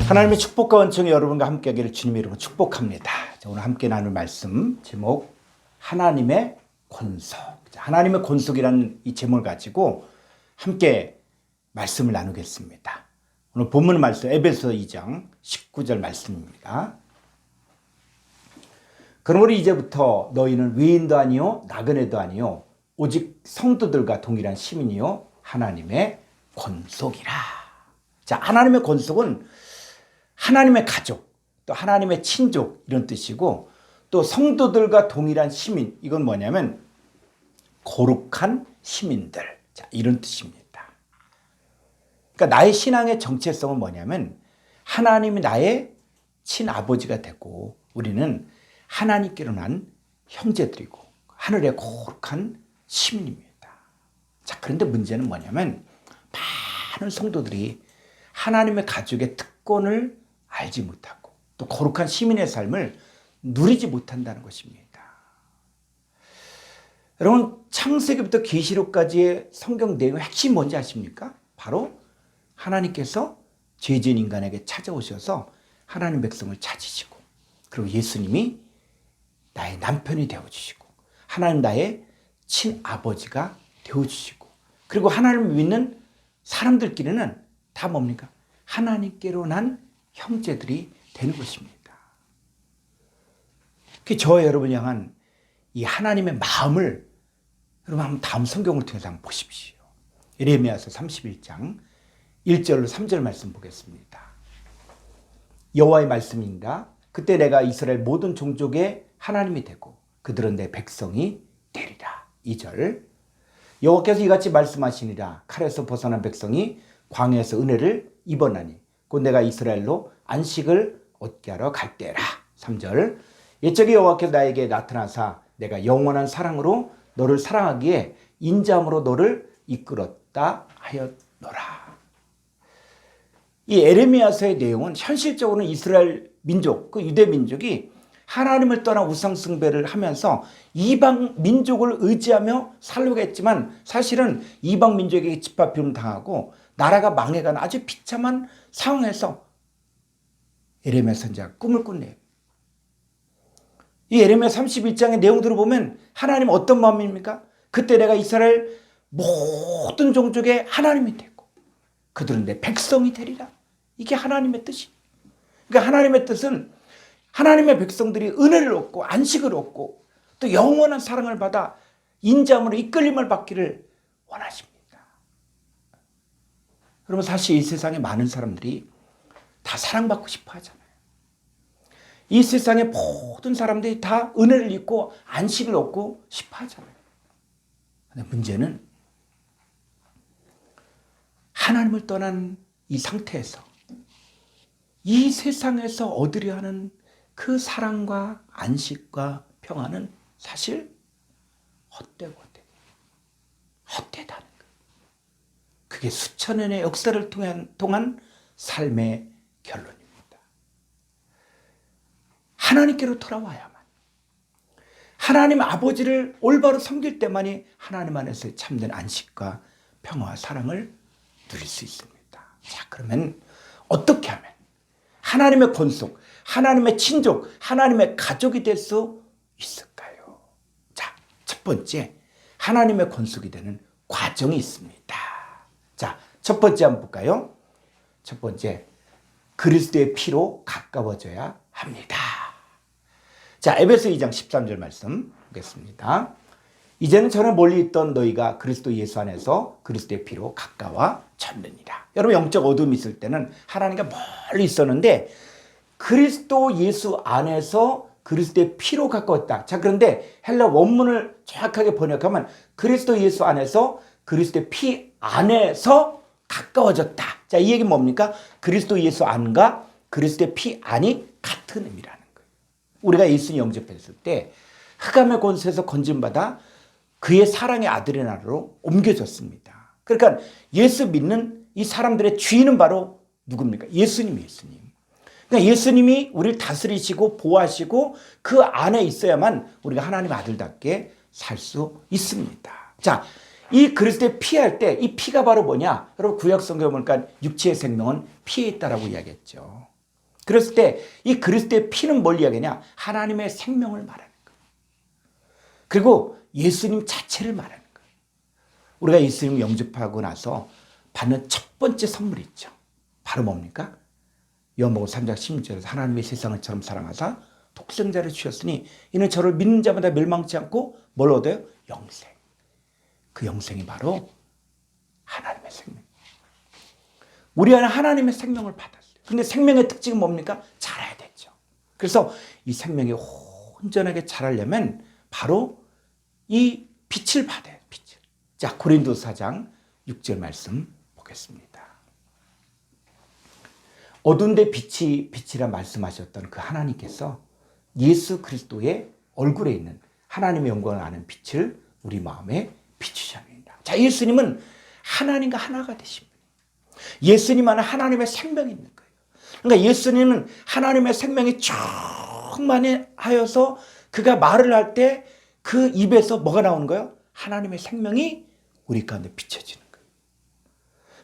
하나님의 축복과 은총이 여러분과 함께하기를 주님의 이름으로 축복합니다. 오늘 함께 나눌 말씀 제목 하나님의 권속. 하나님의 권속이라는 이 제목을 가지고 함께 말씀을 나누겠습니다. 오늘 본문 말씀 에베소 2장 19절 말씀입니다. 그러므로 이제부터 너희는 외인도 아니요 나그네도 아니요 오직 성도들과 동일한 시민이요 하나님의 권속이라. 자, 하나님의 권속은 하나님의 가족, 또 하나님의 친족 이런 뜻이고, 또 성도들과 동일한 시민, 이건 뭐냐면 거룩한 시민들, 자, 이런 뜻입니다. 그러니까 나의 신앙의 정체성은 뭐냐면 하나님이 나의 친아버지가 되고 우리는 하나님께로 난 형제들이고 하늘의 거룩한 시민입니다. 자, 그런데 문제는 뭐냐면 많은 성도들이 하나님의 가족의 특권을 알지 못하고 또 거룩한 시민의 삶을 누리지 못한다는 것입니다. 여러분, 창세기부터 계시록까지의 성경 내용의 핵심이 뭔지 아십니까? 바로 하나님께서 죄진 인간에게 찾아오셔서 하나님 백성을 찾으시고, 그리고 예수님이 나의 남편이 되어주시고, 하나님 나의 친아버지가 되어주시고, 그리고 하나님을 믿는 사람들끼리는 다 뭡니까? 하나님께로 난 형제들이 되는 것입니다. 저와 여러분 향한 이 하나님의 마음을 여러분 한번 다음 성경을 통해서 한번 보십시오. 예레미야서 31장 1절로 3절 말씀 보겠습니다. 여호와의 말씀입니다. 그때 내가 이스라엘 모든 종족의 하나님이 되고 그들은 내 백성이 되리라. 2절 여호와께서 이같이 말씀하시니라. 칼에서 벗어난 백성이 광야에서 은혜를 입었나니 곧 내가 이스라엘로 안식을 얻게 하러 갈 때라. 3절 옛적에 여호와께서 나에게 나타나사 내가 영원한 사랑으로 너를 사랑하기에 인자함으로 너를 이끌었다 하였노라. 이 에레미야서의 내용은 현실적으로는 이스라엘 민족, 그 유대 민족이 하나님을 떠나 우상 숭배를 하면서 이방 민족을 의지하며 살려고 했지만 사실은 이방 민족에게 짓밟힘을 당하고 나라가 망해가는 아주 비참한 상황에서 예레미야 선지자가 꿈을 꾼네요. 이 예레미야 31장의 내용들을 보면 하나님 어떤 마음입니까? 그때 내가 이스라엘 모든 종족의 하나님이 되고 그들은 내 백성이 되리라. 이게 하나님의 뜻이에요. 그러니까 하나님의 뜻은 하나님의 백성들이 은혜를 얻고 안식을 얻고 또 영원한 사랑을 받아 인자함으로 이끌림을 받기를 원하십니다. 여러분, 사실 이 세상에 많은 사람들이 다 사랑받고 싶어 하잖아요. 이 세상의 모든 사람들이 다 은혜를 입고 안식을 얻고 싶어 하잖아요. 근데 문제는 하나님을 떠난 이 상태에서 이 세상에서 얻으려 하는 그 사랑과 안식과 평안은 사실 헛되다는 거예요. 그게 수천 년의 역사를 통한 삶의 결론입니다. 하나님께로 돌아와야만, 하나님 아버지를 올바로 섬길 때만이 하나님 안에서 참된 안식과 평화와 사랑을 누릴 수 있습니다. 자, 그러면 어떻게 하면 하나님의 권속, 하나님의 친족, 하나님의 가족이 될 수 있을까요? 자, 첫 번째, 하나님의 권속이 되는 과정이 있습니다. 자, 첫 번째 한번 볼까요? 첫 번째, 그리스도의 피로 가까워져야 합니다. 자, 에베소 2장 13절 말씀 보겠습니다. 이제는 전에 멀리 있던 너희가 그리스도 예수 안에서 그리스도의 피로 가까워졌느니라. 여러분, 영적 어둠이 있을 때는 하나님과 멀리 있었는데 그리스도 예수 안에서 그리스도의 피로 가까웠다. 자, 그런데 헬라 원문을 정확하게 번역하면 그리스도 예수 안에서 그리스도의 피 안에서 가까워졌다. 자, 이 얘기는 뭡니까? 그리스도 예수 안과 그리스도의 피 안이 같은 의미라는 거예요. 우리가 예수님 영접했을 때 흑암의 권세에서 건진받아 그의 사랑의 아들의 나라로 옮겨졌습니다. 그러니까 예수 믿는 이 사람들의 주인은 바로 누굽니까? 예수님이 예수님. 그러니까 예수님이 우리를 다스리시고 보호하시고 그 안에 있어야만 우리가 하나님 아들답게 살 수 있습니다. 자, 이 그리스도의 피할 때 이 피가 바로 뭐냐? 여러분, 구약 성경을 보니까 육체의 생명은 피에 있다라고 이야기했죠. 그랬을 때 이 그리스도의 피는 뭘 이야기하냐? 하나님의 생명을 말하는 거예요. 그리고 예수님 자체를 말하는 거예요. 우리가 예수님 영접하고 나서 받는 첫 번째 선물이 있죠. 바로 뭡니까? 요한복음 3장 16절에서 하나님의 세상을 처럼 사랑하사 독생자를 주셨으니 이는 저를 믿는 자마다 멸망치 않고 뭘 얻어요? 영생. 그 영생이 바로 하나님의 생명. 우리 안에 하나님의 생명을 받았어요. 근데 생명의 특징은 뭡니까? 자라야 되죠. 그래서 이 생명이 온전하게 자라려면 바로 이 빛을 받아야 돼요. 빛을. 자, 고린도서 4장 6절 말씀 보겠습니다. 어두운 데 빛이라 말씀하셨던 그 하나님께서 예수 그리스도의 얼굴에 있는 하나님의 영광을 아는 빛을 우리 마음에 비추셨습니다. 자, 예수님은 하나님과 하나가 되신 분이에요. 예수님 안에 하나님의 생명이 있는 거예요. 그러니까 예수님은 하나님의 생명이 충만하여서 그가 말을 할 때 그 입에서 뭐가 나오는 거예요? 하나님의 생명이 우리 가운데 비춰지는 거예요.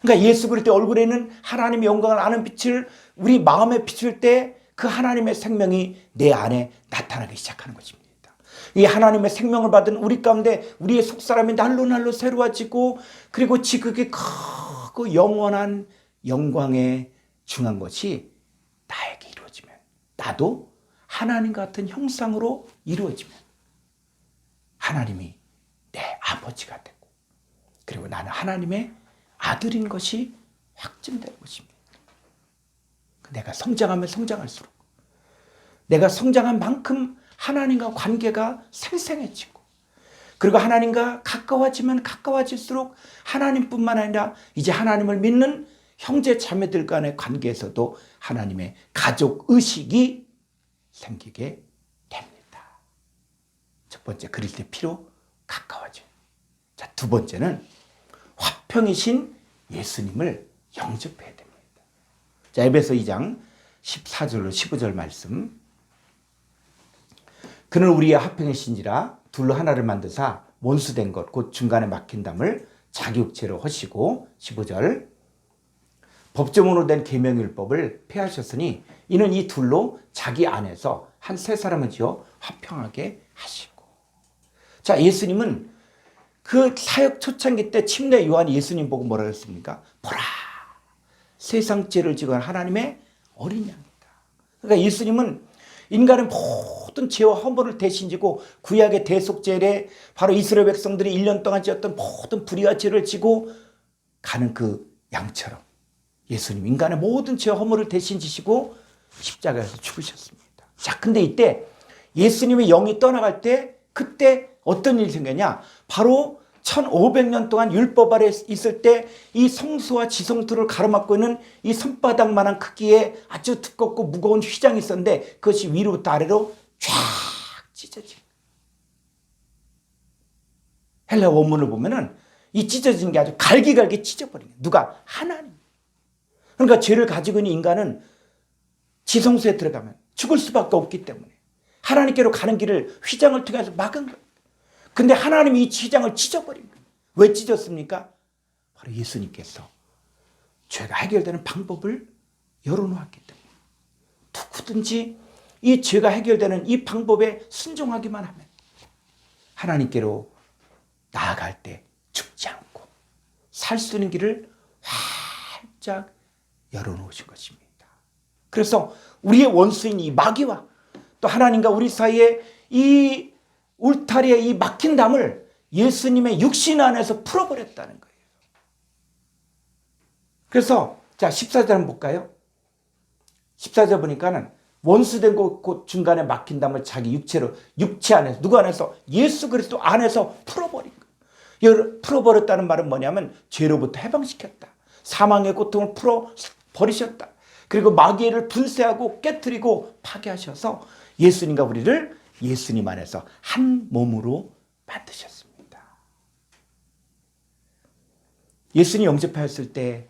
그러니까 예수 그리스도 얼굴에는 하나님의 영광을 아는 빛을 우리 마음에 비출 때 그 하나님의 생명이 내 안에 나타나기 시작하는 것입니다. 이 하나님의 생명을 받은 우리 가운데 우리의 속사람이 날로 날로 새로워지고 그리고 지극히 크고 영원한 영광에 중한 것이 나에게 이루어지면 나도 하나님 같은 형상으로 이루어지면 하나님이 내 아버지가 되고 그리고 나는 하나님의 아들인 것이 확증되는 것입니다. 내가 성장하면 성장할수록 내가 성장한 만큼 하나님과 관계가 생생해지고 그리고 하나님과 가까워지면 가까워질수록 하나님뿐만 아니라 이제 하나님을 믿는 형제 자매들 간의 관계에서도 하나님의 가족 의식이 생기게 됩니다. 첫 번째, 그리스도의 피로 가까워져요. 자, 두 번째는 화평이신 예수님을 영접해야 됩니다. 자, 에베소 2장 14절로 15절 말씀. 그는 우리의 화평이신지라 둘로 하나를 만드사 원수된 것 곧 중간에 막힌 담을 자기 육체로 허시고 15절 법조문으로 된 계명율법을 폐하셨으니 이는 이 둘로 자기 안에서 한 세 사람을 지어 화평하게 하시고. 자, 예수님은 그 사역 초창기 때 침례 요한이 예수님 보고 뭐라 그랬습니까? 보라, 세상 죄를 지고 하나님의 어린 양이다. 그러니까 예수님은 인간의 모든 죄와 허물을 대신 지고 구약의 대속죄에 바로 이스라엘 백성들이 1년 동안 지었던 모든 불의와 죄를 지고 가는 그 양처럼 예수님 인간의 모든 죄와 허물을 대신 지시고 십자가에서 죽으셨습니다. 자, 근데 이때 예수님의 영이 떠나갈 때 그때 어떤 일이 생겼냐? 바로 1500년 동안 율법 아래 있을 때 이 성소와 지성소를 가로막고 있는 이 손바닥만한 크기의 아주 두껍고 무거운 휘장이 있었는데 그것이 위로부터 아래로 쫙 찢어진. 헬라 원문을 보면은 이 찢어진 게 아주 갈기갈기 찢어버린 거예요. 누가? 하나님. 그러니까 죄를 가지고 있는 인간은 지성소에 들어가면 죽을 수밖에 없기 때문에 하나님께로 가는 길을 휘장을 통해서 막은 거예요. 근데 하나님이 이 휘장을 찢어버린 거예요. 왜 찢었습니까? 바로 예수님께서 죄가 해결되는 방법을 열어놓았기 때문에 누구든지 이 죄가 해결되는 이 방법에 순종하기만 하면 하나님께로 나아갈 때 죽지 않고 살 수 있는 길을 활짝 열어놓으신 것입니다. 그래서 우리의 원수인 이 마귀와 또 하나님과 우리 사이에 이 울타리의 이 막힌 담을 예수님의 육신 안에서 풀어버렸다는 거예요. 그래서 자 14절 한번 볼까요? 14절 보니까는 원수된 곳 중간에 막힌 담을 자기 육체로 육체 안에서 누구 안에서? 예수 그리스도 안에서 풀어버린 거예요. 풀어버렸다는 말은 뭐냐면 죄로부터 해방시켰다. 사망의 고통을 풀어버리셨다. 그리고 마귀를 분쇄하고 깨트리고 파괴하셔서 예수님과 우리를 예수님 안에서 한 몸으로 만드셨습니다. 예수님 영접하였을 때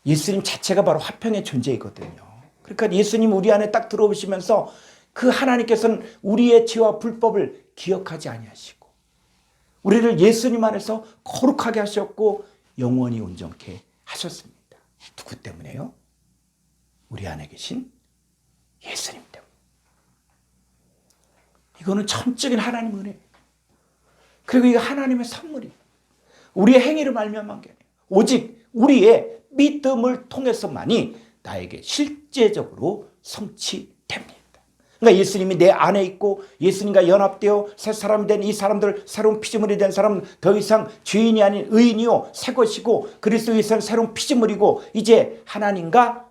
예수님 자체가 바로 화평의 존재이거든요. 그러니까 예수님 우리 안에 딱 들어오시면서 그 하나님께서는 우리의 죄와 불법을 기억하지 아니하시고 우리를 예수님 안에서 거룩하게 하셨고 영원히 온전케 하셨습니다. 누구 때문에요? 우리 안에 계신 예수님 때문에. 이거는 전적인 하나님의 은혜. 그리고 이거 하나님의 선물이 우리의 행위를 말미암은 게 아니에요. 오직 우리의 믿음을 통해서만이 나에게 실제적으로 성취됩니다. 그러니까 예수님이 내 안에 있고 예수님과 연합되어 새 사람이 된 이 사람들, 새로운 피조물이 된 사람은 더 이상 죄인이 아닌 의인이요 새 것이고 그리스도에서는 새로운 피조물이고 이제 하나님과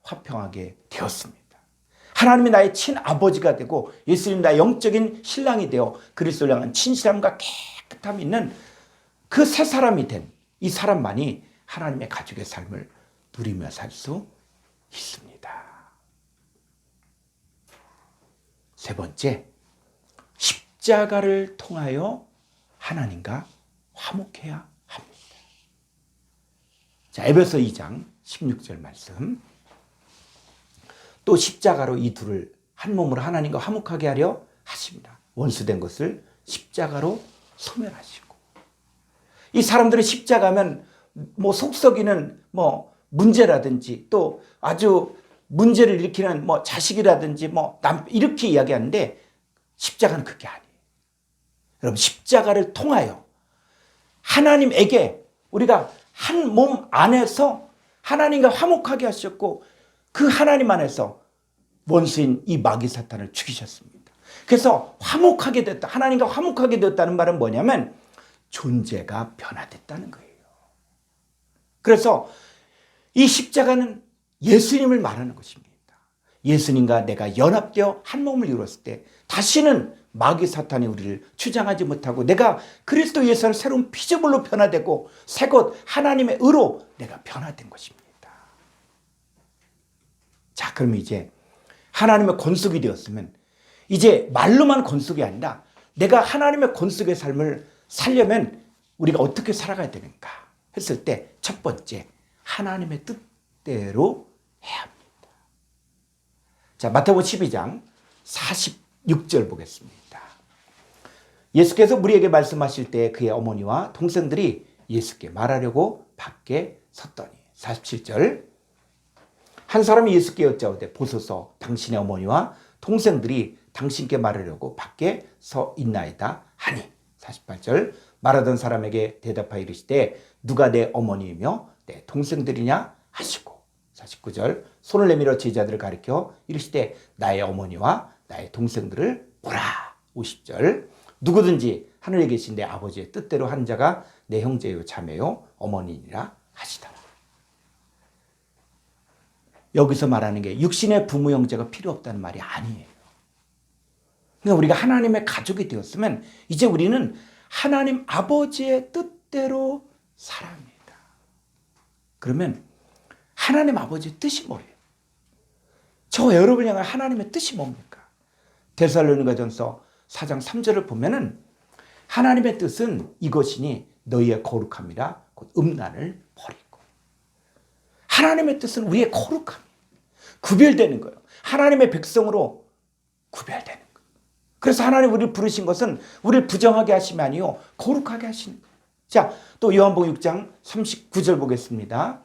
화평하게 되었습니다. 하나님이 나의 친아버지가 되고 예수님 나의 영적인 신랑이 되어 그리스도를 향한 진실함과 깨끗함이 있는 그 새 사람이 된 이 사람만이 하나님의 가족의 삶을 누리며 살 수 있습니다. 세 번째, 십자가를 통하여 하나님과 화목해야 합니다. 자, 에베소 2장 16절 말씀. 또 십자가로 이 둘을 한 몸으로 하나님과 화목하게 하려 하십니다. 원수된 것을 십자가로 소멸하시고. 이 사람들은 십자가면 뭐 속썩이는 뭐 문제라든지 또 아주 문제를 일으키는 뭐 자식이라든지 뭐 남 이렇게 이야기하는데 십자가는 그게 아니에요. 여러분 십자가를 통하여 하나님에게 우리가 한 몸 안에서 하나님과 화목하게 하셨고 그 하나님 안에서 원수인 이 마귀 사탄을 죽이셨습니다. 그래서 화목하게 됐다. 하나님과 화목하게 됐다는 말은 뭐냐면 존재가 변화됐다는 거예요. 그래서 이 십자가는 예수님을 말하는 것입니다. 예수님과 내가 연합되어 한 몸을 이루었을 때 다시는 마귀 사탄이 우리를 주장하지 못하고 내가 그리스도 예수는 새로운 피조물로 변화되고 새것 하나님의 의로 내가 변화된 것입니다. 자, 그럼 이제 하나님의 권속이 되었으면 이제 말로만 권속이 아니라 내가 하나님의 권속의 삶을 살려면 우리가 어떻게 살아가야 되는가 했을 때 첫 번째, 하나님의 뜻대로 해야 합니다. 자, 마태복음 12장 46절 보겠습니다. 예수께서 무리에게 말씀하실 때 그의 어머니와 동생들이 예수께 말하려고 밖에 섰더니 47절 한 사람이 예수께 여짜오되 보소서 당신의 어머니와 동생들이 당신께 말하려고 밖에 서 있나이다 하니 48절 말하던 사람에게 대답하여 이르시되 누가 내 어머니이며 내 동생들이냐 하시고 49절 손을 내밀어 제자들을 가리켜 이르시되 나의 어머니와 나의 동생들을 보라. 50절 누구든지 하늘에 계신 내 아버지의 뜻대로 한 자가 내 형제요 자매요 어머니니라 하시더라. 여기서 말하는 게 육신의 부모 형제가 필요 없다는 말이 아니에요. 그러니까 우리가 하나님의 가족이 되었으면 이제 우리는 하나님 아버지의 뜻대로 살아야 합니다. 그러면 하나님 아버지의 뜻이 뭐예요? 저 여러분을 향한 하나님의 뜻이 뭡니까? 데살로니가전서 4장 3절을 보면은 하나님의 뜻은 이것이니 너희의 거룩함이라 곧 음란을 버리고. 하나님의 뜻은 우리의 거룩함, 구별되는 거예요. 하나님의 백성으로 구별되는 거예요. 그래서 하나님 우리를 부르신 것은 우리를 부정하게 하심이 아니요 거룩하게 하시는 거예요. 자, 또 요한복음 6장 39절 보겠습니다.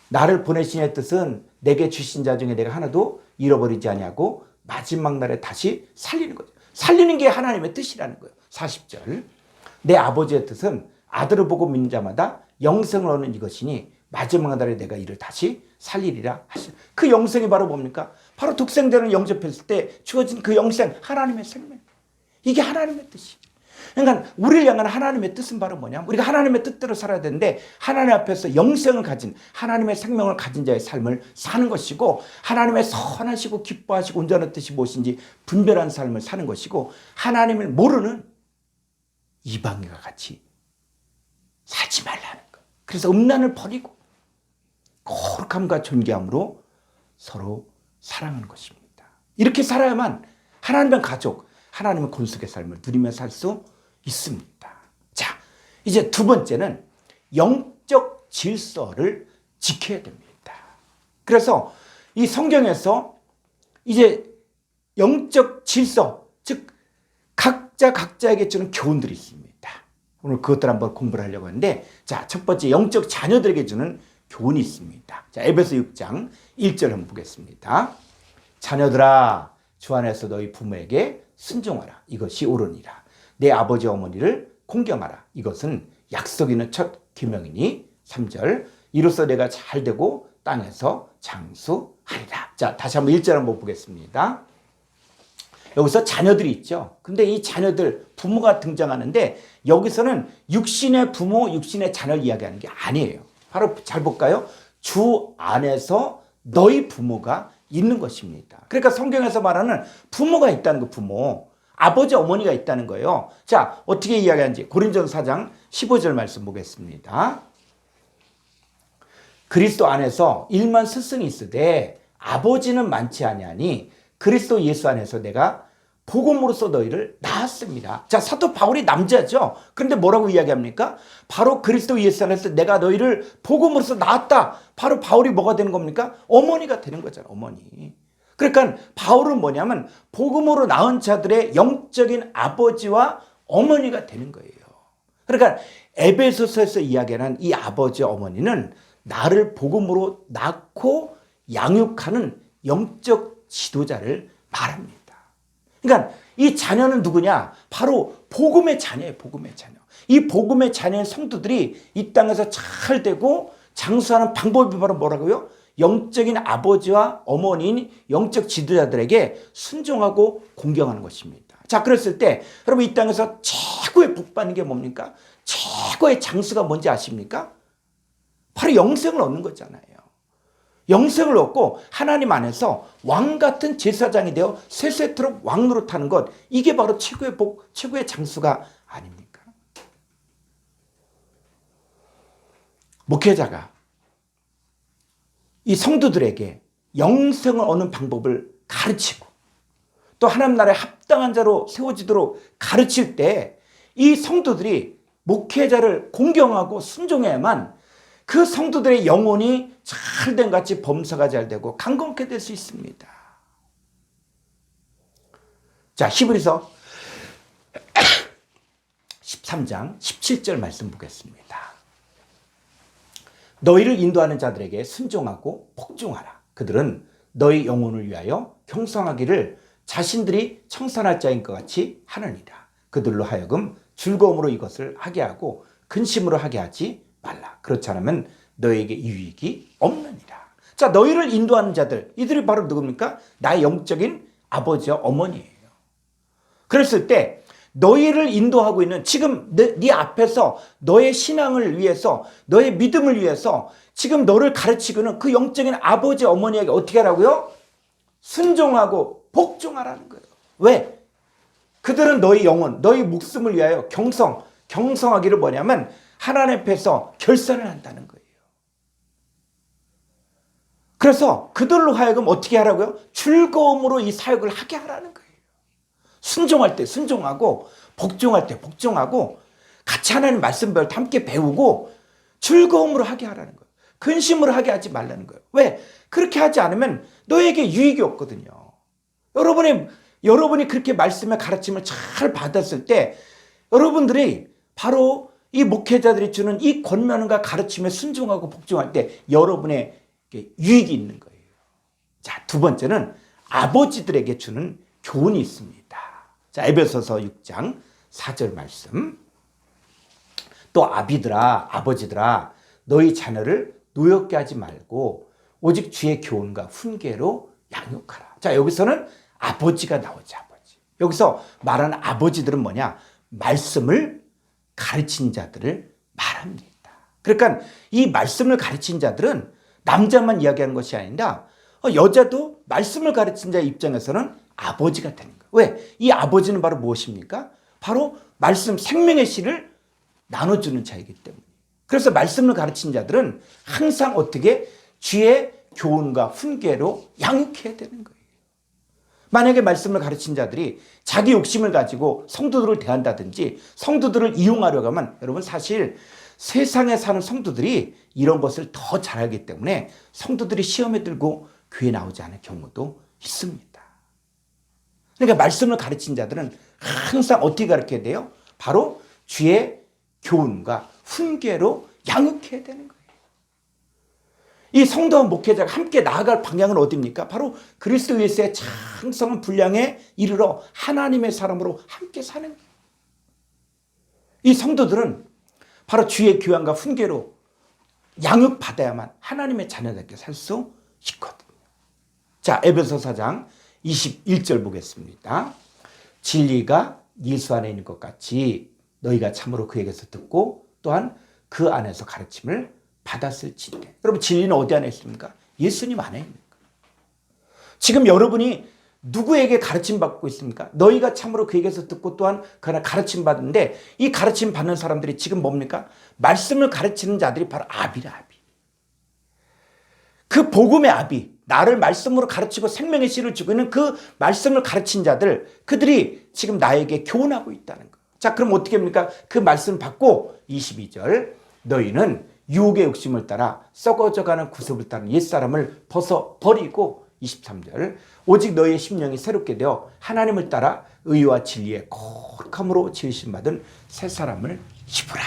나를 보내신 이의 뜻은 내게 주신 자 중에 내가 하나도 잃어버리지 아니하고 마지막 날에 다시 살리는 거죠. 살리는 게 하나님의 뜻이라는 거예요. 40절 내 아버지의 뜻은 아들을 보고 믿는 자마다 영생을 얻는 이것이니 마지막 날에 내가 이를 다시 살리리라 하시죠. 그 영생이 바로 뭡니까? 바로 독생자를 영접했을 때 주어진 그 영생, 하나님의 생명. 이게 하나님의 뜻이에요. 그러니까 우리를 향한 하나님의 뜻은 바로 뭐냐? 우리가 하나님의 뜻대로 살아야 되는데 하나님 앞에서 영생을 가진 하나님의 생명을 가진 자의 삶을 사는 것이고 하나님의 선하시고 기뻐하시고 온전한 뜻이 무엇인지 분별한 삶을 사는 것이고 하나님을 모르는 이방인과 같이 살지 말라는 것. 그래서 음란을 버리고 거룩함과 존귀함으로 서로 사랑하는 것입니다. 이렇게 살아야만 하나님의 가족, 하나님의 권속의 삶을 누리며 살 수 있습니다. 자, 이제 두 번째는 영적 질서를 지켜야 됩니다. 그래서 이 성경에서 이제 영적 질서, 즉 각자에게 주는 교훈들이 있습니다. 오늘 그것들 한번 공부를 하려고 하는데, 자, 첫 번째 영적 자녀들에게 주는 교훈이 있습니다. 자, 에베소 6장 1절 한번 보겠습니다. 자녀들아 주 안에서 너희 부모에게 순종하라. 이것이 옳으니라. 내 아버지 어머니를 공경하라. 이것은 약속 있는 첫 계명이니 3절 이로써 내가 잘되고 땅에서 장수하리라. 자, 다시 한번 1절 한번 보겠습니다. 여기서 자녀들이 있죠. 근데 이 자녀들, 부모가 등장하는데 여기서는 육신의 부모, 육신의 자녀를 이야기하는 게 아니에요. 바로 잘 볼까요? 주 안에서 너희 부모가 있는 것입니다. 그러니까 성경에서 말하는 부모가 있다는 거, 부모. 아버지, 어머니가 있다는 거예요. 자, 어떻게 이야기하는지 고린도전서 4장 15절 말씀 보겠습니다. 그리스도 안에서 일만 스승이 있으되 아버지는 많지 아니하니 그리스도 예수 안에서 내가 복음으로써 너희를 낳았습니다. 자, 사도 바울이 남자죠. 그런데 뭐라고 이야기합니까? 바로 그리스도 예수 안에서 내가 너희를 복음으로써 낳았다. 바로 바울이 뭐가 되는 겁니까? 어머니가 되는 거잖아요. 어머니. 그러니까 바울은 뭐냐면 복음으로 낳은 자들의 영적인 아버지와 어머니가 되는 거예요. 그러니까 에베소서에서 이야기하는 이 아버지 어머니는 나를 복음으로 낳고 양육하는 영적 지도자를 말합니다. 그러니까 이 자녀는 누구냐? 바로 복음의 자녀예요. 복음의 자녀. 이 복음의 자녀의 성도들이 이 땅에서 잘 되고 장수하는 방법이 바로 뭐라고요? 영적인 아버지와 어머니인 영적 지도자들에게 순종하고 공경하는 것입니다. 자, 그랬을 때 여러분 이 땅에서 최고의 복 받는 게 뭡니까? 최고의 장수가 뭔지 아십니까? 바로 영생을 얻는 거잖아요. 영생을 얻고 하나님 안에서 왕 같은 제사장이 되어 세세토록 왕노릇하는 것, 이게 바로 최고의 복, 최고의 장수가 아닙니까? 목회자가 이 성도들에게 영생을 얻는 방법을 가르치고 또 하나님 나라에 합당한 자로 세워지도록 가르칠 때 이 성도들이 목회자를 공경하고 순종해야만 그 성도들의 영혼이 잘된 같이 범사가 잘 되고 강건케 될 수 있습니다. 자, 히브리서 13장 17절 말씀 보겠습니다. 너희를 인도하는 자들에게 순종하고 복종하라. 그들은 너희 영혼을 위하여 경성하기를 자신들이 청산할 자인 것 같이 하느니라. 그들로 하여금 즐거움으로 이것을 하게 하고 근심으로 하게 하지 말라. 그렇지 않으면 너에게 유익이 없느니라. 자, 너희를 인도하는 자들, 이들이 바로 누굽니까? 나의 영적인 아버지와 어머니예요. 그랬을 때 너희를 인도하고 있는 지금 네 앞에서 너의 신앙을 위해서, 너의 믿음을 위해서 지금 너를 가르치고는 그 영적인 아버지 어머니에게 어떻게 하라고요? 순종하고 복종하라는 거예요. 왜? 그들은 너희 영혼, 너희 목숨을 위하여 경성하기를 뭐냐면 하나님 앞에서 결산을 한다는 거예요. 그래서 그들로 하여금 어떻게 하라고요? 즐거움으로 이 사역을 하게 하라는 거예요. 순종할 때 순종하고 복종할 때 복종하고 같이 하나님 말씀 배울 때 함께 배우고 즐거움으로 하게 하라는 거예요. 근심으로 하게 하지 말라는 거예요. 왜? 그렇게 하지 않으면 너에게 유익이 없거든요. 여러분이 그렇게 말씀의 가르침을 잘 받았을 때 여러분들이 바로 이 목회자들이 주는 이 권면과 가르침에 순종하고 복종할 때 여러분의 유익이 있는 거예요. 자, 두 번째는 아버지들에게 주는 교훈이 있습니다. 자, 에베소서 6장 4절 말씀. 또 아버지들아 너희 자녀를 노엽게 하지 말고 오직 주의 교훈과 훈계로 양육하라. 자, 여기서는 아버지가 나오죠. 아버지. 여기서 말하는 아버지들은 뭐냐? 말씀을 가르친 자들을 말합니다. 그러니까 이 말씀을 가르친 자들은 남자만 이야기하는 것이 아니라 여자도 말씀을 가르친 자의 입장에서는 아버지가 되는 거예요. 왜? 이 아버지는 바로 무엇입니까? 바로 말씀, 생명의 씨를 나눠주는 자이기 때문에. 그래서 말씀을 가르친 자들은 항상 어떻게 주의 교훈과 훈계로 양육해야 되는 거예요. 만약에 말씀을 가르친 자들이 자기 욕심을 가지고 성도들을 대한다든지 성도들을 이용하려고 하면 여러분 사실 세상에 사는 성도들이 이런 것을 더 잘하기 때문에 성도들이 시험에 들고 교회 나오지 않을 경우도 있습니다. 그러니까 말씀을 가르친 자들은 항상 어떻게 가르쳐야 돼요? 바로 주의 교훈과 훈계로 양육해야 되는 거예요. 이 성도와 목회자가 함께 나아갈 방향은 어디입니까? 바로 그리스도 예수의 장성한 분량에 이르러 하나님의 사람으로 함께 사는 거예요. 이 성도들은 바로 주의 교양과 훈계로 양육받아야만 하나님의 자녀답게 살 수 있거든요. 자, 에베소 4장 21절 보겠습니다. 진리가 예수 안에 있는 것 같이 너희가 참으로 그에게서 듣고 또한 그 안에서 가르침을 받았을진데. 여러분, 진리는 어디 안에 있습니까? 예수님 안에 있는 거예요. 지금 여러분이 누구에게 가르침 받고 있습니까? 너희가 참으로 그에게서 듣고 또한 그 안에 가르침 받는데, 이 가르침 받는 사람들이 지금 뭡니까? 말씀을 가르치는 자들이 바로 아비라, 아비. 그 복음의 아비, 나를 말씀으로 가르치고 생명의 씨를 주고 있는 그 말씀을 가르친 자들, 그들이 지금 나에게 교훈하고 있다는 거예요. 자, 그럼 어떻게 합니까? 그 말씀 받고 22절, 너희는 유혹의 욕심을 따라 썩어져가는 구습을 따른 옛사람을 벗어버리고, 23절, 오직 너희의 심령이 새롭게 되어 하나님을 따라 의와 진리의 거룩함으로 지으심 받은 새 사람을 입으라.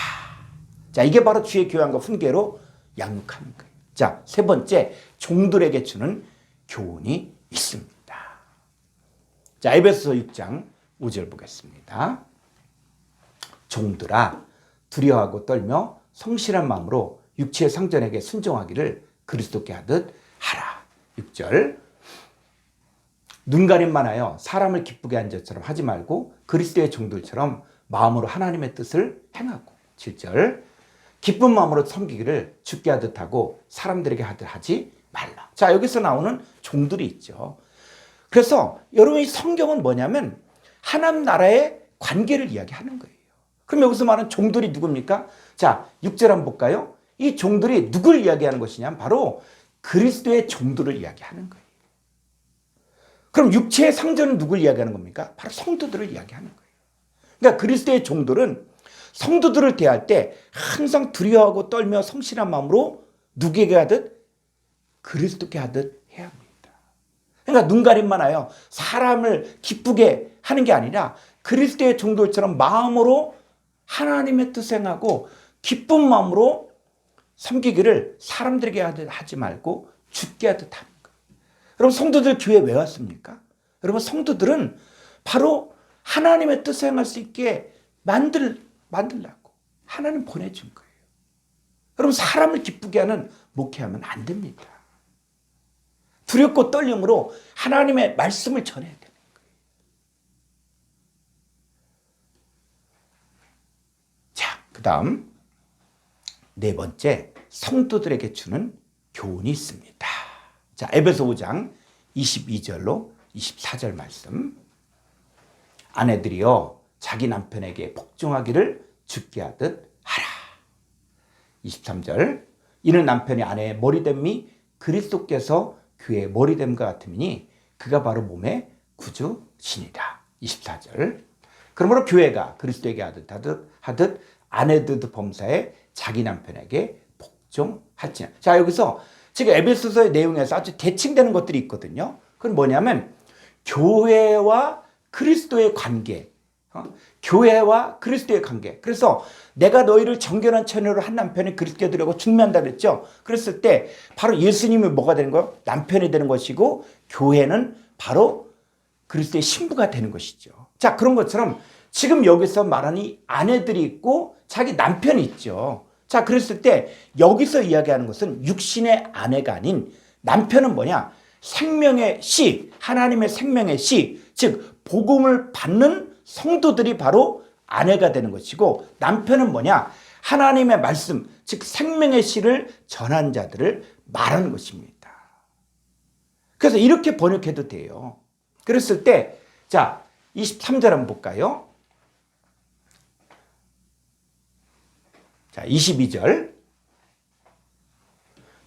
자, 이게 바로 주의 교양과 훈계로 양육하는 거예요. 자, 세 번째, 종들에게 주는 교훈이 있습니다. 자, 에베소서 6장 5절 보겠습니다. 종들아, 두려워하고 떨며 성실한 마음으로 육체의 상전에게 순종하기를 그리스도께 하듯 하라. 6절, 눈가림만 하여 사람을 기쁘게 한 자처럼 하지 말고 그리스도의 종들처럼 마음으로 하나님의 뜻을 행하고. 7절, 기쁜 마음으로 섬기기를 주께 하듯 하고 사람들에게 하듯 하지 말라. 자, 여기서 나오는 종들이 있죠. 그래서 여러분, 이 성경은 뭐냐면 하나님 나라의 관계를 이야기하는 거예요. 그럼 여기서 말하는 종들이 누굽니까? 자, 6절 한번 볼까요? 이 종들이 누굴 이야기하는 것이냐면 바로 그리스도의 종들을 이야기하는 거예요. 그럼 육체의 상전은 누굴 이야기하는 겁니까? 바로 성도들을 이야기하는 거예요. 그러니까 그리스도의 종들은 성도들을 대할 때 항상 두려워하고 떨며 성실한 마음으로 누구에게 하듯? 그리스도께 하듯 해야 합니다. 그러니까 눈가림만 하여 사람을 기쁘게 하는 게 아니라 그리스도의 종들처럼 마음으로 하나님의 뜻 행하고 기쁜 마음으로 섬기기를 사람들에게 하지 말고 주께 하듯 하는 거예요. 여러분, 성도들 교회에 왜 왔습니까? 여러분, 성도들은 바로 하나님의 뜻 행할 수 있게 만들라고 하나님 보내준 거예요. 여러분, 사람을 기쁘게 하는 목회하면 안 됩니다. 두렵고 떨림으로 하나님의 말씀을 전해야 되는 거예요. 자, 그 다음 네 번째, 성도들에게 주는 교훈이 있습니다. 자, 에베소 5장 22절로 24절 말씀. 아내들이여 자기 남편에게 복종하기를 주께 하듯 하라. 23절, 이는 남편이 아내의 머리됨이 그리스도께서 교회의 머리됨과 같으니 그가 바로 몸의 구주시니라. 24절, 그러므로 교회가 그리스도에게 하듯 아내들도 범사에 자기 남편에게 복종할지니라. 자, 여기서 지금 에베소서의 내용에서 아주 대칭되는 것들이 있거든요. 그건 뭐냐면 교회와 그리스도의 관계, 교회와 그리스도의 관계. 그래서 내가 너희를 정결한 처녀로 한 남편이 그리스도에 들어가고 중매한다 그랬죠. 그랬을 때 바로 예수님이 뭐가 되는 거예요? 남편이 되는 것이고, 교회는 바로 그리스도의 신부가 되는 것이죠. 자, 그런 것처럼 지금 여기서 말하는 이 아내들이 있고 자기 남편이 있죠. 자, 그랬을 때 여기서 이야기하는 것은 육신의 아내가 아닌, 남편은 뭐냐? 생명의 씨, 하나님의 생명의 씨, 즉 복음을 받는 성도들이 바로 아내가 되는 것이고, 남편은 뭐냐? 하나님의 말씀, 즉 생명의 씨를 전한 자들을 말하는 것입니다. 그래서 이렇게 번역해도 돼요. 그랬을 때, 자, 23절 한번 볼까요? 자, 22절.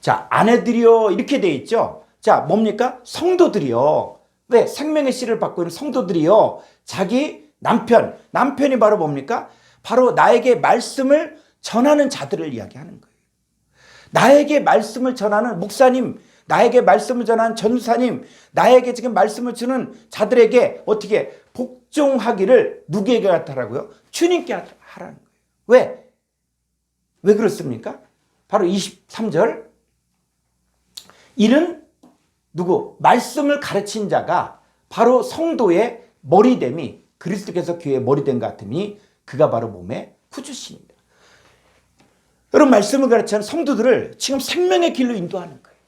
자, 아내들이요, 이렇게 돼 있죠. 자, 뭡니까? 성도들이요. 왜? 생명의 씨를 받고 있는 성도들이요, 자기 남편이 바로 뭡니까? 바로 나에게 말씀을 전하는 자들을 이야기하는 거예요. 나에게 말씀을 전하는 목사님, 나에게 말씀을 전하는 전사님, 나에게 지금 말씀을 주는 자들에게 어떻게 복종하기를 누구에게 하라고요? 주님께 하라는 거예요. 왜? 왜 그렇습니까? 바로 23절. 이는 누구? 말씀을 가르친 자가 바로 성도의 머리됨이 그리스도께서 교회의 머리됨 같으니 그가 바로 몸의 구주신입니다. 여러분 말씀을 가르치는 성도들을 지금 생명의 길로 인도하는 거예요.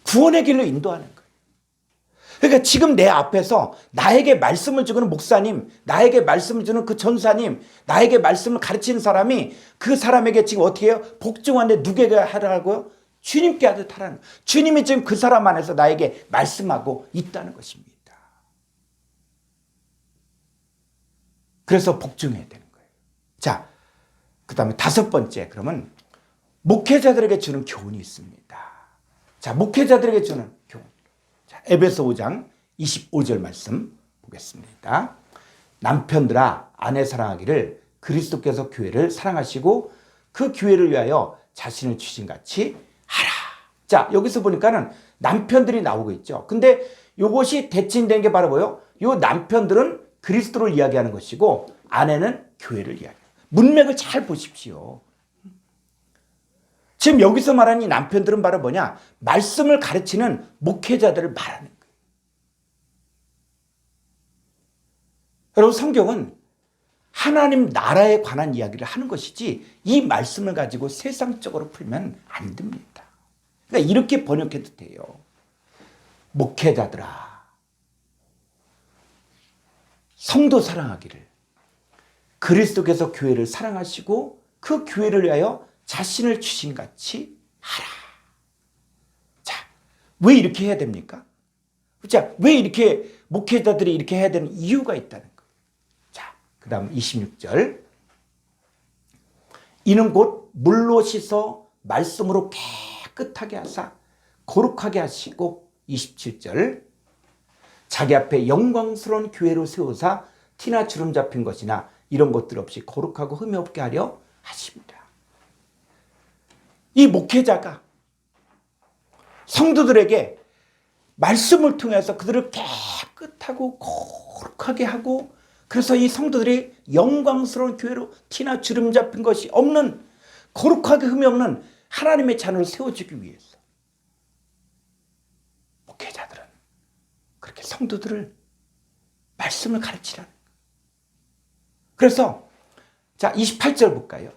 구원의 길로 인도하는 거예요. 그러니까 지금 내 앞에서 나에게 말씀을 주는 목사님, 나에게 말씀을 주는 그 전사님, 나에게 말씀을 가르치는 사람이 그 사람에게 지금 어떻게 해요? 복종하는데 누구에게 하라고요? 주님께 하듯 하라는 거예요. 주님이 지금 그 사람 안에서 나에게 말씀하고 있다는 것입니다. 그래서 복종해야 되는 거예요. 자, 그 다음에 5번째, 그러면 목회자들에게 주는 교훈이 있습니다. 자, 목회자들에게 주는 교훈. 자, 에베소 5장 25절 말씀 보겠습니다. 남편들아 아내 사랑하기를 그리스도께서 교회를 사랑하시고 그 교회를 위하여 자신을 주신 같이 하라. 자, 여기서 보니까는 남편들이 나오고 있죠. 근데 이것이 대칭된 게 바로 뭐예요? 이 남편들은 그리스도를 이야기하는 것이고 아내는 교회를 이야기해요. 문맥을 잘 보십시오. 지금 여기서 말하는 이 남편들은 바로 뭐냐? 말씀을 가르치는 목회자들을 말하는 거예요. 여러분 성경은 하나님 나라에 관한 이야기를 하는 것이지 이 말씀을 가지고 세상적으로 풀면 안 됩니다. 그러니까 이렇게 번역해도 돼요. 목회자들아 성도 사랑하기를 그리스도께서 교회를 사랑하시고 그 교회를 위하여 자신을 주신 같이 하라. 자, 왜 이렇게 해야 됩니까? 자, 왜 이렇게 목회자들이 이렇게 해야 되는 이유가 있다는 거예요. 자, 그 다음 26절. 이는 곧 물로 씻어 말씀으로 깨끗하게 하사 거룩하게 하시고 27절. 자기 앞에 영광스러운 교회로 세우사 티나 주름 잡힌 것이나 이런 것들 없이 거룩하고 흠이 없게 하려 하십니다. 이 목회자가 성도들에게 말씀을 통해서 그들을 깨끗하고 거룩하게 하고 그래서 이 성도들이 영광스러운 교회로 티나 주름 잡힌 것이 없는 거룩하게 흠이 없는 하나님의 자녀를 세워주기 위해서 목회자들은 그렇게 성도들을 말씀을 가르치라는 거예요. 그래서 자 28절 볼까요?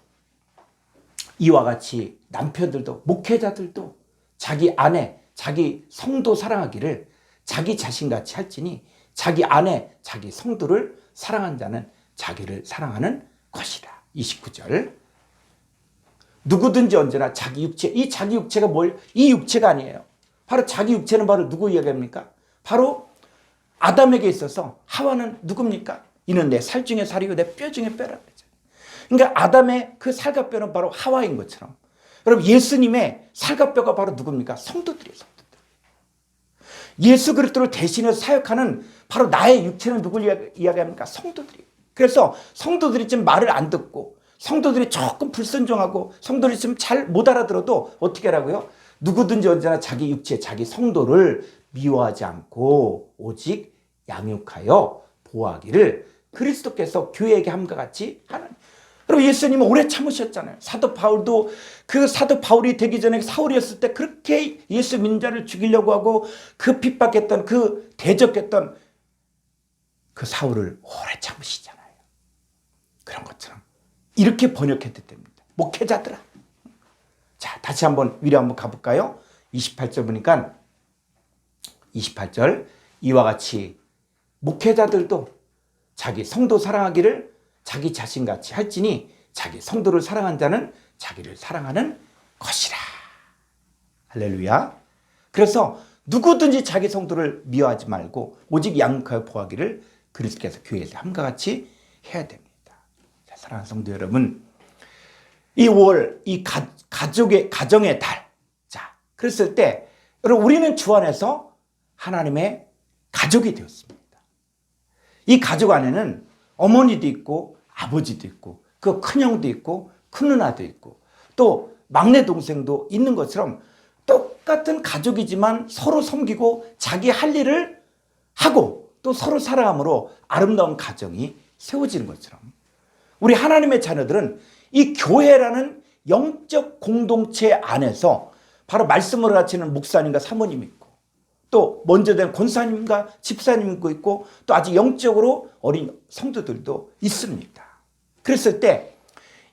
이와 같이 남편들도 목회자들도 자기 아내, 자기 성도 사랑하기를 자기 자신같이 할지니 자기 아내, 자기 성도를 사랑한 자는 자기를 사랑하는 것이라. 29절. 누구든지 언제나 자기 육체, 이 자기 육체가 뭘? 이 육체가 아니에요. 바로 자기 육체는 바로 누구 이야기합니까? 바로 아담에게 있어서 하와는 누굽니까? 이는 내 살 중에 살이고 내 뼈 중에 뼈라 그러죠. 그러니까 아담의 그 살과 뼈는 바로 하와인 것처럼 여러분 예수님의 살과 뼈가 바로 누굽니까? 성도들이에요. 성도들. 예수 그리스도를 대신해서 사역하는 바로 나의 육체는 누굴 이야기합니까? 성도들이에요. 그래서 성도들이 지금 말을 안 듣고 성도들이 조금 불순종하고 성도들이 지금 잘 못 알아들어도 어떻게 하라고요? 누구든지 언제나 자기 육체, 자기 성도를 미워하지 않고 오직 양육하여 보호하기를 그리스도께서 교회에게 함과 같이 하는. 여러분 예수님은 오래 참으셨잖아요. 사도 바울도 그 사도 바울이 되기 전에 사울이었을 때 그렇게 예수 민자를 죽이려고 하고 그 핍박했던 그 대적했던 그 사울을 오래 참으시잖아요. 그런 것처럼 이렇게 번역해도 됩니다. 목회자들아. 자, 다시 한번 위로 한번 가볼까요? 28절 보니까 28절 이와 같이 목회자들도 자기 성도 사랑하기를 자기 자신같이 할지니 자기 성도를 사랑한 자는 자기를 사랑하는 것이라. 할렐루야. 그래서 누구든지 자기 성도를 미워하지 말고 오직 양육하여 보호하기를 그리스도께서 교회에서 함과 같이 해야 됩니다. 자, 사랑하는 성도 여러분, 이 5월 이 가정의 달. 자, 그랬을 때 여러분 우리는 주 안에서 하나님의 가족이 되었습니다. 이 가족 안에는 어머니도 있고 아버지도 있고 그 큰형도 있고 큰누나도 있고 또 막내 동생도 있는 것처럼 똑같은 가족이지만 서로 섬기고 자기 할 일을 하고 또 서로 사랑함으로 아름다운 가정이 세워지는 것처럼 우리 하나님의 자녀들은 이 교회라는 영적 공동체 안에서 바로 말씀을 가르치는 목사님과 사모님 있고, 또 먼저 된 권사님과 집사님 있고, 또 아주 영적으로 어린 성도들도 있습니다. 그랬을 때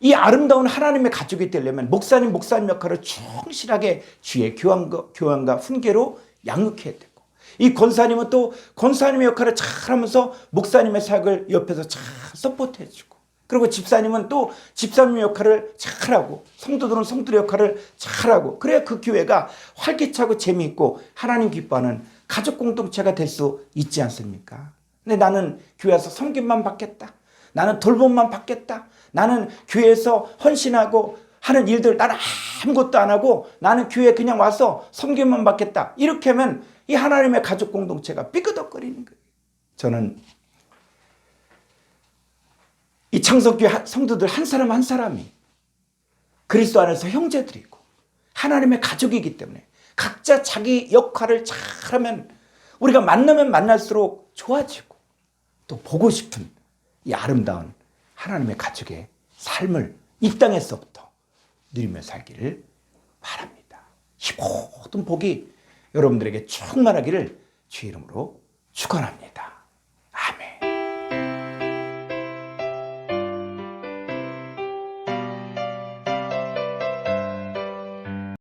이 아름다운 하나님의 가족이 되려면 목사님 역할을 충실하게 주의 교환과 훈계로 양육해야 되고, 이 권사님은 또 권사님의 역할을 잘하면서 목사님의 사역을 옆에서 잘 서포트해주고, 그리고 집사님은 또 집사님의 역할을 잘하고, 성도들은 성도의 역할을 잘하고, 그래야 그 교회가 활기차고 재미있고 하나님 기뻐하는 가족 공동체가 될 수 있지 않습니까? 근데 나는 교회에서 섬김만 받겠다, 나는 돌봄만 받겠다, 나는 교회에서 헌신하고 하는 일들 나는 아무것도 안 하고 나는 교회에 그냥 와서 섬김만 받겠다, 이렇게 하면 이 하나님의 가족 공동체가 삐그덕거리는 거예요. 저는 이 창석교회 성도들 한 사람 한 사람이 그리스도 안에서 형제들이고 하나님의 가족이기 때문에 각자 자기 역할을 잘하면 우리가 만나면 만날수록 좋아지고, 또 보고 싶은 이 아름다운 하나님의 가족의 삶을 이 땅에서부터 누리며 살기를 바랍니다. 이 모든 복이 여러분들에게 충만하기를 주의 이름으로 축원합니다.